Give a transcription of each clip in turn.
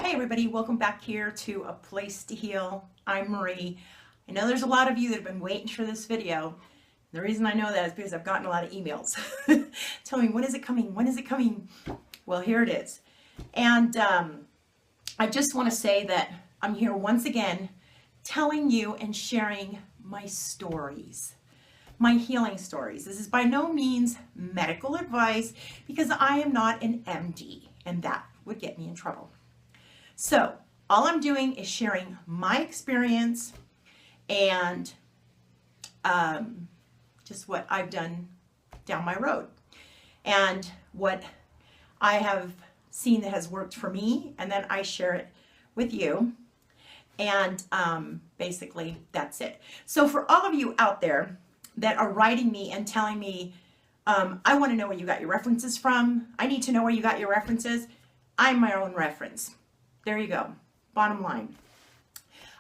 Hey everybody, welcome back here to A Place to Heal. I'm Marie. I know there's a lot of you that have been waiting for this video. The reason I know that is because I've gotten a lot of emails telling me, when is it coming? When is it coming? Well, here it is. And I just want to say that I'm here once again telling you and sharing my stories, my healing stories. This is by no means medical advice because I am not an MD, and that would get me in trouble. So all I'm doing is sharing my experience and just what I've done down my road and what I have seen that has worked for me, and then I share it with you. And basically that's it. So for all of you out there that are writing me and telling me, I want to know where you got your references from. I need to know where you got your references. I'm my own reference. There you go. Bottom line.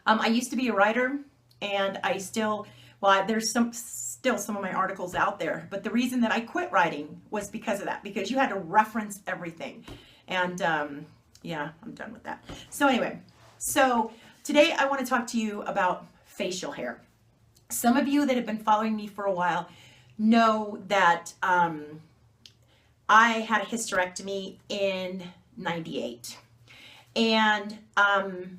I used to be a writer, and I still, well, there's still some of my articles out there, but the reason that I quit writing was because of that, because you had to reference everything. And yeah, I'm done with that. So anyway, so today I want to talk to you about facial hair. Some of you that have been following me for a while know that I had a hysterectomy in '98. And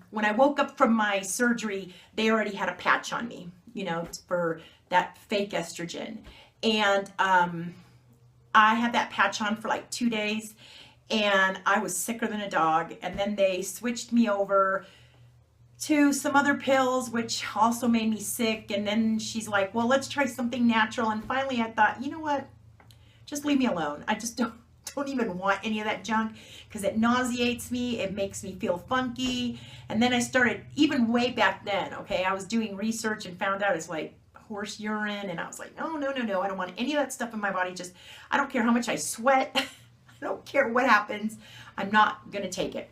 when I woke up from my surgery, they already had a patch on me, you know, for that fake estrogen. And I had that patch on for like 2 days, and I was sicker than a dog. And then they switched me over to some other pills, which also made me sick. And then she's like, well, let's try something natural. And finally I thought, you know what, just leave me alone. I just don't even want any of that junk because it nauseates me. It makes me feel funky. And then I started, even way back then, okay, I was doing research and found out it's like horse urine. And I was like, no, I don't want any of that stuff in my body. Just, I don't care how much I sweat. I don't care what happens. I'm not going to take it.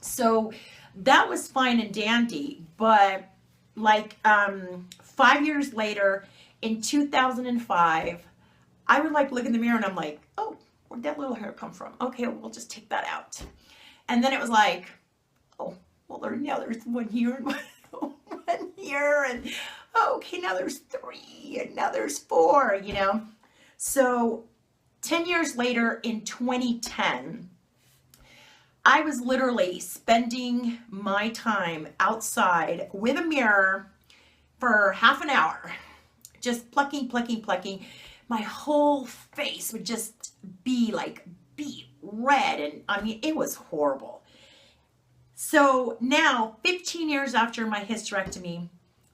So that was fine and dandy. But like 5 years later, in 2005, I would like look in the mirror and I'm like, oh, where'd that little hair come from? Okay, we'll just take that out. And then it was like, oh, well, there's one here and one here, and okay, now there's 3, and now there's 4, you know? So 10 years later, in 2010, I was literally spending my time outside with a mirror for half an hour, just plucking. My whole face would just be red, and I mean, it was horrible. So now, 15 years after my hysterectomy,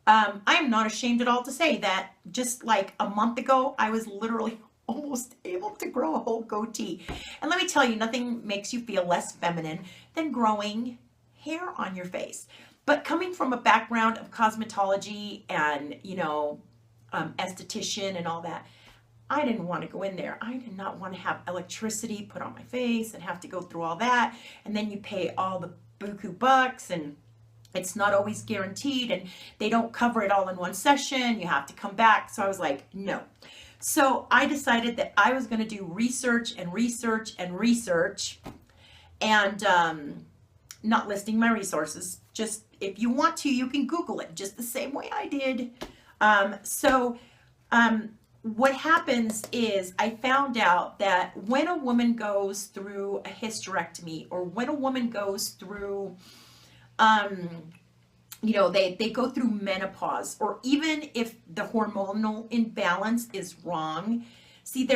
I am not ashamed at all to say that just like a month ago, I was literally almost able to grow a whole goatee. And let me tell you, nothing makes you feel less feminine than growing hair on your face. But coming from a background of cosmetology and, you know, esthetician and all that, I didn't want to go in there. I did not want to have electricity put on my face and have to go through all that. And then you pay all the buku bucks, and it's not always guaranteed, and they don't cover it all in one session. You have to come back. So I was like, no. So I decided that I was going to do research and not listing my resources. Just if you want to, you can Google it just the same way I did. What happens is I found out that when a woman goes through a hysterectomy, or when a woman goes through, you know, they go through menopause, or even if the hormonal imbalance is wrong, see,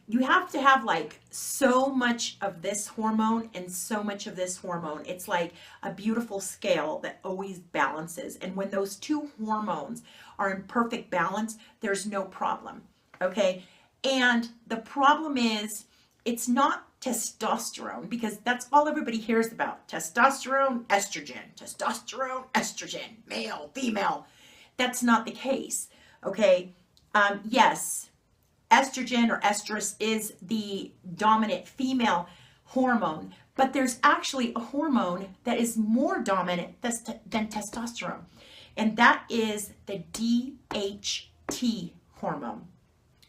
you have to have like so much of this hormone and so much of this hormone. It's like a beautiful scale that always balances. And when those two hormones are in perfect balance, there's no problem. Okay. And the problem is, it's not testosterone, because that's all everybody hears about. Testosterone, estrogen, male, female. That's not the case. Okay. Yes, estrogen or estrus is the dominant female hormone, but there's actually a hormone that is more dominant than testosterone, and that is the DHT hormone.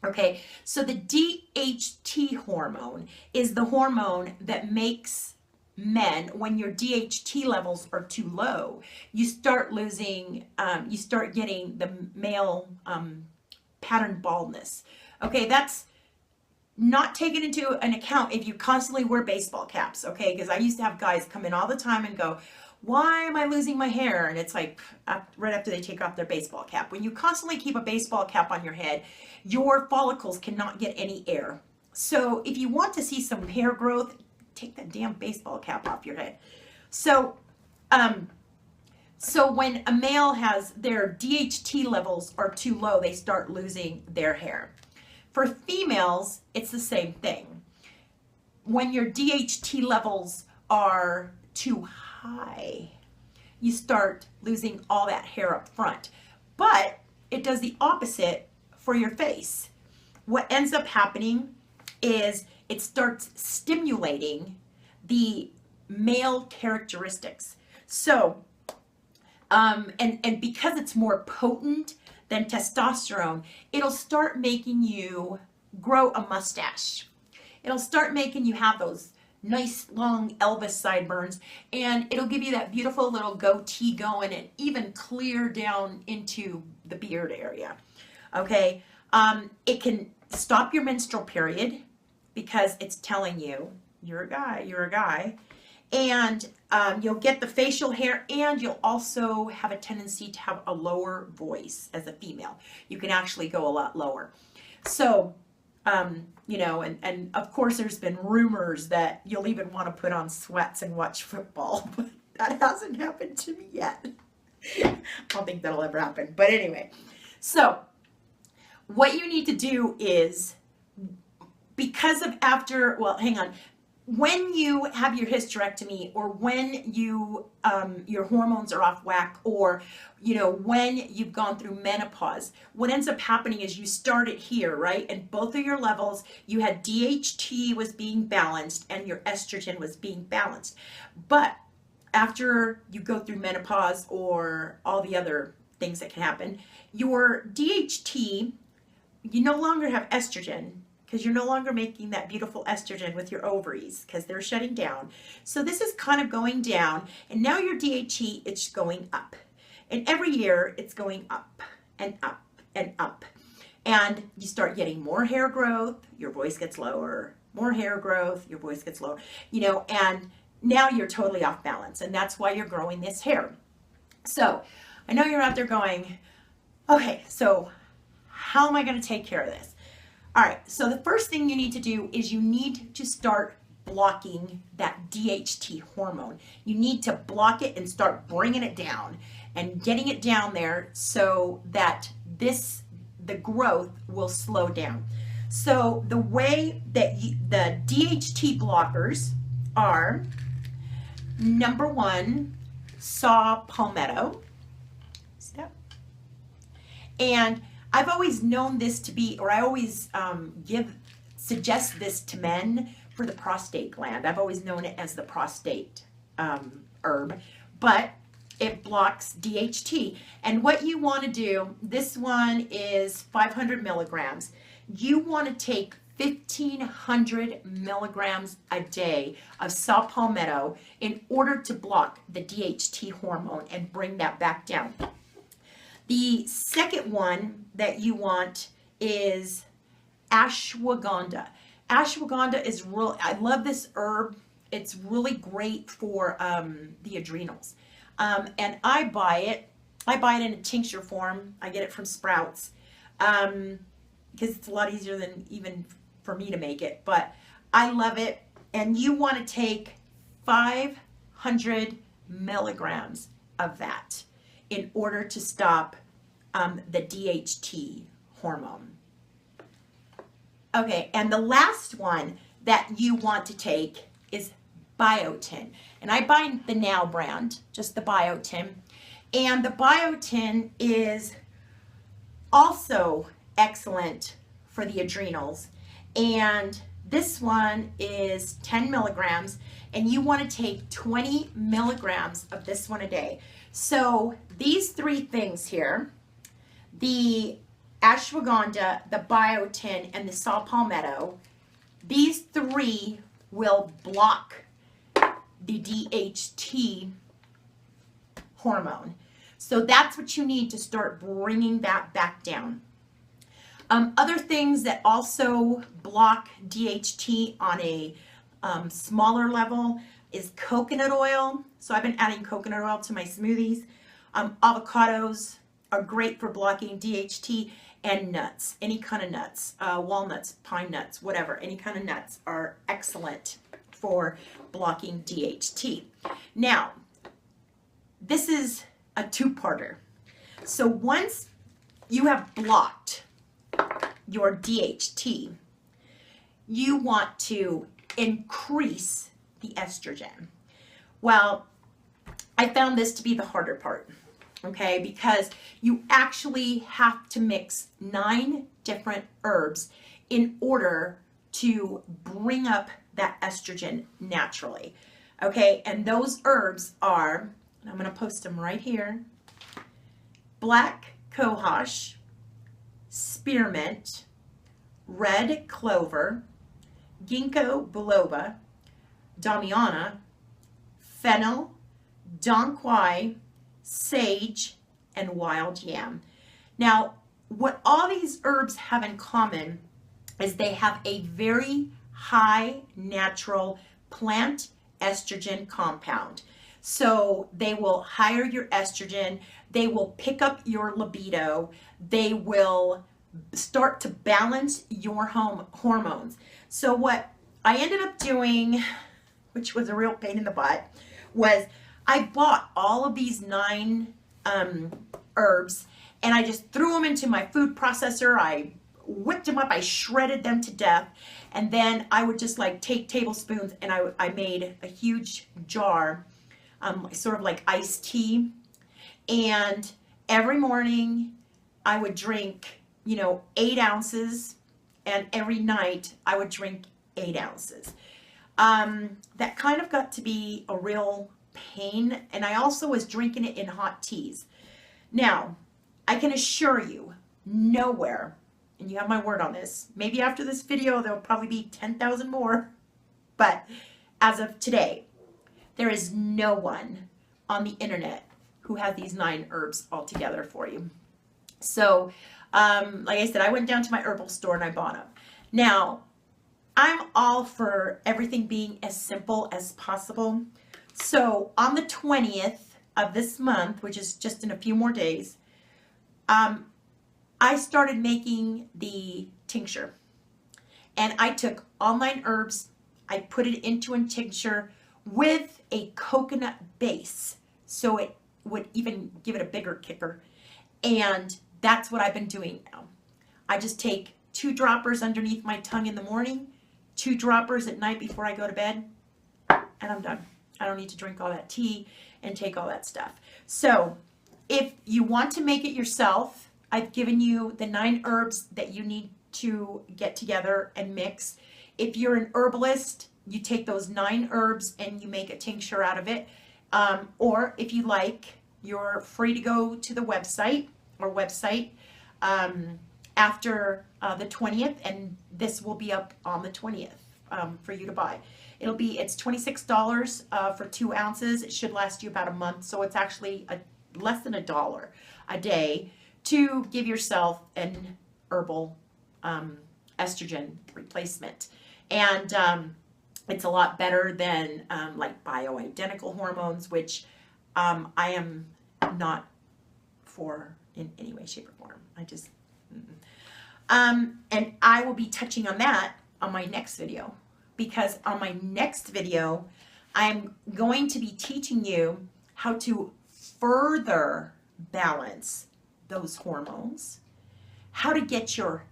Okay, so the DHT hormone is the hormone that makes men, when your DHT levels are too low, you start losing, you start getting the male pattern baldness. Okay, that's not taken into an account if you constantly wear baseball caps, okay? Because I used to have guys come in all the time and go, why am I losing my hair? And it's like right after they take off their baseball cap. When you constantly keep a baseball cap on your head, your follicles cannot get any air. So if you want to see some hair growth, take that damn baseball cap off your head. So, so when a male has their DHT levels are too low, they start losing their hair. For females, it's the same thing. When your DHT levels are too high, you start losing all that hair up front. But it does the opposite for your face. What ends up happening is it starts stimulating the male characteristics. So, and because it's more potent than testosterone, it'll start making you grow a mustache. It'll start making you have those nice long Elvis sideburns, and it'll give you that beautiful little goatee going and even clear down into the beard area. Okay, it can stop your menstrual period because it's telling you you're a guy, and you'll get the facial hair, and you'll also have a tendency to have a lower voice as a female. You can actually go a lot lower. So, you know, and of course there's been rumors that you'll even want to put on sweats and watch football, but that hasn't happened to me yet. I don't think that'll ever happen. But anyway, so what you need to do is, because of when you have your hysterectomy, or when you your hormones are off whack, or you know, when you've gone through menopause, what ends up happening is you started here, right? And both of your levels, you had DHT was being balanced and your estrogen was being balanced. But after you go through menopause or all the other things that can happen, your DHT, you no longer have estrogen, because you're no longer making that beautiful estrogen with your ovaries, because they're shutting down. So this is kind of going down, and now your DHT, it's going up. And every year it's going up and up and up. And you start getting more hair growth, your voice gets lower, more hair growth, your voice gets lower, you know, and now you're totally off balance, and that's why you're growing this hair. So I know you're out there going, okay, so how am I going to take care of this? All right, so the first thing you need to do is you need to start blocking that DHT hormone. You need to block it and start bringing it down and getting it down there so that the growth will slow down. So the way that the DHT blockers are, number one, saw palmetto. And I've always known this to be, or I always suggest this to men for the prostate gland. I've always known it as the prostate herb, but it blocks DHT. And what you want to do, this one is 500 milligrams. You want to take 1,500 milligrams a day of saw palmetto in order to block the DHT hormone and bring that back down. The second one that you want is ashwagandha. Ashwagandha is real. I love this herb. It's really great for the adrenals. And I buy it in a tincture form. I get it from Sprouts because it's a lot easier than even for me to make it. But I love it. And you want to take 500 milligrams of that in order to stop the DHT hormone. Okay, and the last one that you want to take is biotin. And I buy the Now brand, just the biotin. And the biotin is also excellent for the adrenals. And this one is 10 milligrams, and you want to take 20 milligrams of this one a day. So these three things here, the ashwagandha, the biotin, and the saw palmetto, these three will block the DHT hormone. So that's what you need to start bringing that back down. Other things that also block DHT on a smaller level is coconut oil. So I've been adding coconut oil to my smoothies. Avocados are great for blocking DHT, and nuts, any kind of nuts, walnuts, pine nuts, whatever, any kind of nuts are excellent for blocking DHT. Now, this is a two-parter. So once you have blocked your DHT, you want to increase the estrogen. Well, I found this to be the harder part, okay, because you actually have to mix 9 different herbs in order to bring up that estrogen naturally, okay, and those herbs are, and I'm going to post them right here, black cohosh, spearmint, red clover, ginkgo biloba, damiana, fennel, dong quai, sage, and wild yam. Now, what all these herbs have in common is they have a very high natural plant estrogen compound. So they will higher your estrogen, they will pick up your libido, they will start to balance your hormones. So what I ended up doing, which was a real pain in the butt, was I bought all of these 9 herbs and I just threw them into my food processor. I whipped them up, I shredded them to death, and then I would just like take tablespoons and I made a huge jar, sort of like iced tea, and every morning I would drink, 8 ounces, and every night I would drink 8 ounces. That kind of got to be a real pain, and I also was drinking it in hot teas. Now, I can assure you, nowhere, and you have my word on this, maybe after this video there'll probably be 10,000 more, but as of today, there is no one on the internet who has these 9 herbs all together for you. So, like I said, I went down to my herbal store and I bought them. Now, I'm all for everything being as simple as possible. So on the 20th of this month, which is just in a few more days, I started making the tincture. And I took all 9 herbs, I put it into a tincture with a coconut base, so it would even give it a bigger kicker. And that's what I've been doing now. I just take 2 droppers underneath my tongue in the morning, 2 droppers at night before I go to bed, and I'm done. I don't need to drink all that tea and take all that stuff. So if you want to make it yourself, I've given you the 9 herbs that you need to get together and mix. If you're an herbalist, you take those 9 herbs and you make a tincture out of it. Or if you like, you're free to go to the website after the 20th, and this will be up on the 20th for you to buy. It's $26 for 2 ounces. It should last you about a month, so it's actually less than $1 a day to give yourself an herbal estrogen replacement. And it's a lot better than like bioidentical hormones, which I am not for in any way, shape, or form. I just, and I will be touching on that on my next video, because on my next video, I'm going to be teaching you how to further balance those hormones, how to get your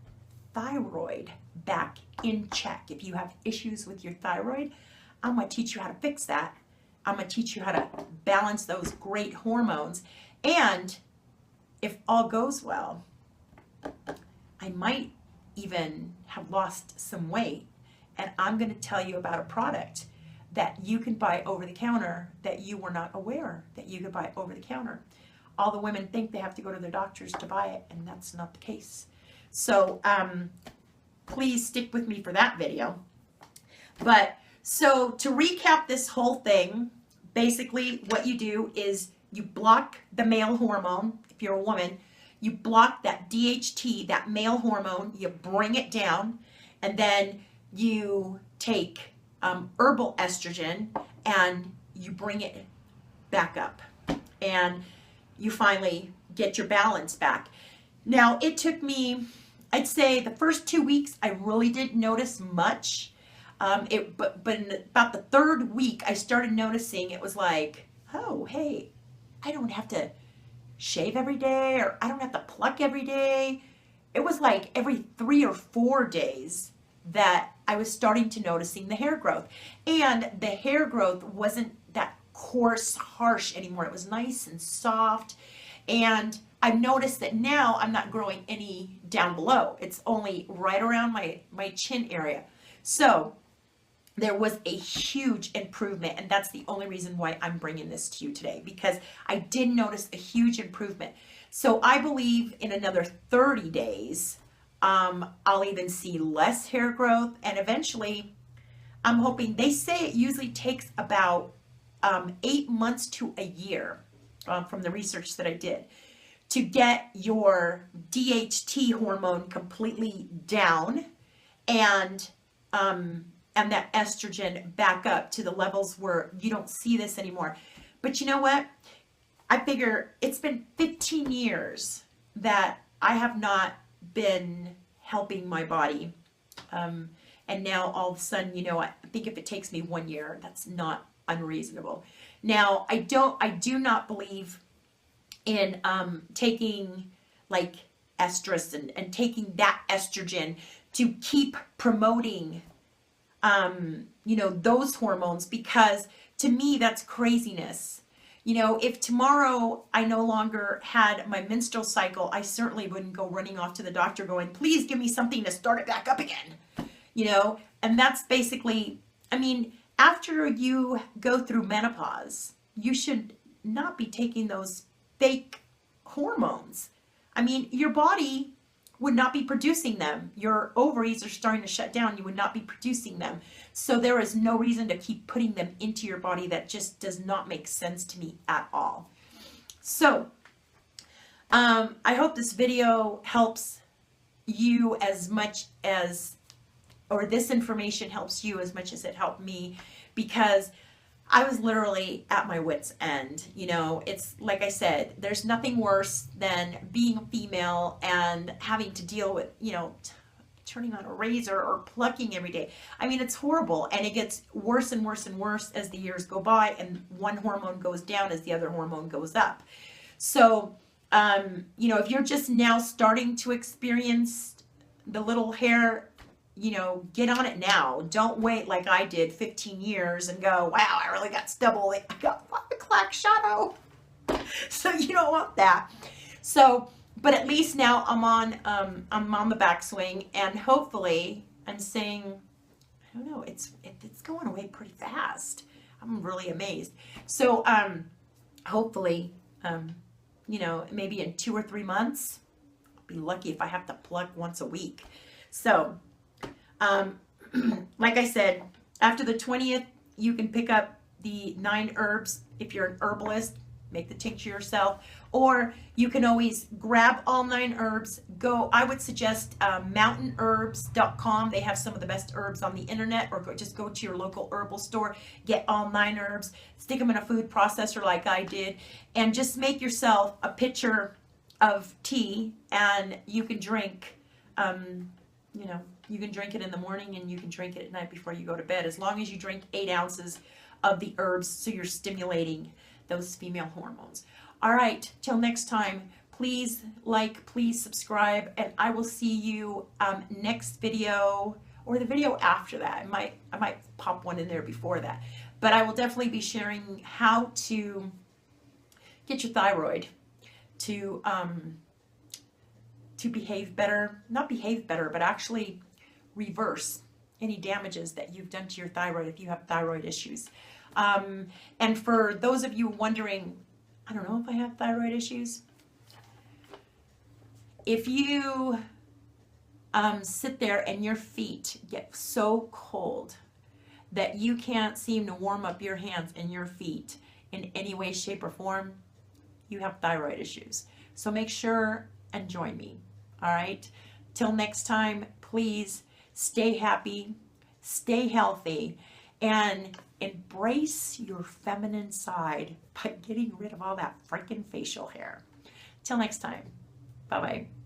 thyroid back in check. If you have issues with your thyroid, I'm going to teach you how to fix that. I'm going to teach you how to balance those great hormones. And if all goes well, I might even have lost some weight. And I'm going to tell you about a product that you can buy over the counter that you were not aware that you could buy over the counter. All the women think they have to go to their doctors to buy it, and that's not the case. So please stick with me for that video. But So to recap this whole thing, basically what you do is you block the male hormone. If you're a woman, you block that DHT, that male hormone, you bring it down, and then you take herbal estrogen and you bring it back up, and you finally get your balance back. Now, it took me, I'd say the first 2 weeks, I really didn't notice much. But in about the third week, I started noticing it was like, oh, hey, I don't have to shave every day, or I don't have to pluck every day. It was like every 3 or 4 days that I was starting to noticing the hair growth. And the hair growth wasn't that coarse, harsh anymore. It was nice and soft. And I've noticed that now I'm not growing any down below. It's only right around my chin area. So there was a huge improvement, and that's the only reason why I'm bringing this to you today, because I did notice a huge improvement. So I believe in another 30 days, I'll even see less hair growth, and eventually, I'm hoping, they say it usually takes about 8 months to a year, from the research that I did, to get your DHT hormone completely down, and that estrogen back up to the levels where you don't see this anymore. But you know what? I figure it's been 15 years that I have not been helping my body. And now all of a sudden, you know, I think if it takes me 1 year, that's not unreasonable. Now, I do not believe in taking like estrus and taking that estrogen to keep promoting you know, those hormones, because to me that's craziness. You know, if tomorrow I no longer had my menstrual cycle, I certainly wouldn't go running off to the doctor going, please give me something to start it back up again. You know, and that's basically, I mean, after you go through menopause, you should not be taking those fake hormones. I mean, your body would not be producing them. Your ovaries are starting to shut down. You would not be producing them. So there is no reason to keep putting them into your body. That just does not make sense to me at all. So I hope this video helps you as much as, or this information helps you as much as it helped me, because I was literally at my wit's end. You know, it's like I said, there's nothing worse than being a female and having to deal with, you know, turning on a razor or plucking every day. I mean, it's horrible, and it gets worse and worse and worse as the years go by, and one hormone goes down as the other hormone goes up. So, you know, if you're just now starting to experience the little hair, you know, get on it now. Don't wait like I did 15 years and go, wow, I really got stubble. I got 5 o'clock shadow. So you don't want that. So, but at least now I'm on the backswing, and hopefully I'm saying, I don't know, it's going away pretty fast. I'm really amazed. So, hopefully, you know, maybe in 2 or 3 months, I'll be lucky if I have to pluck once a week. So, like I said, after the 20th, you can pick up the 9 herbs. If you're an herbalist, make the tincture yourself, or you can always grab all 9 herbs. I would suggest mountainherbs.com. They have some of the best herbs on the internet, or just go to your local herbal store, get all 9 herbs, stick them in a food processor like I did, and just make yourself a pitcher of tea, and you can drink, you know, you can drink it in the morning and you can drink it at night before you go to bed, as long as you drink 8 ounces of the herbs, so you're stimulating those female hormones. All right, till next time, please like, please subscribe, and I will see you next video, or the video after that. I might pop one in there before that, but I will definitely be sharing how to get your thyroid to behave better, not behave better, but actually reverse any damages that you've done to your thyroid if you have thyroid issues. And for those of you wondering, I don't know if I have thyroid issues. If you sit there and your feet get so cold that you can't seem to warm up your hands and your feet in any way, shape, or form, you have thyroid issues. So make sure and join me. All right. Till next time, please stay happy, stay healthy, and embrace your feminine side by getting rid of all that freaking facial hair. Till next time. Bye-bye.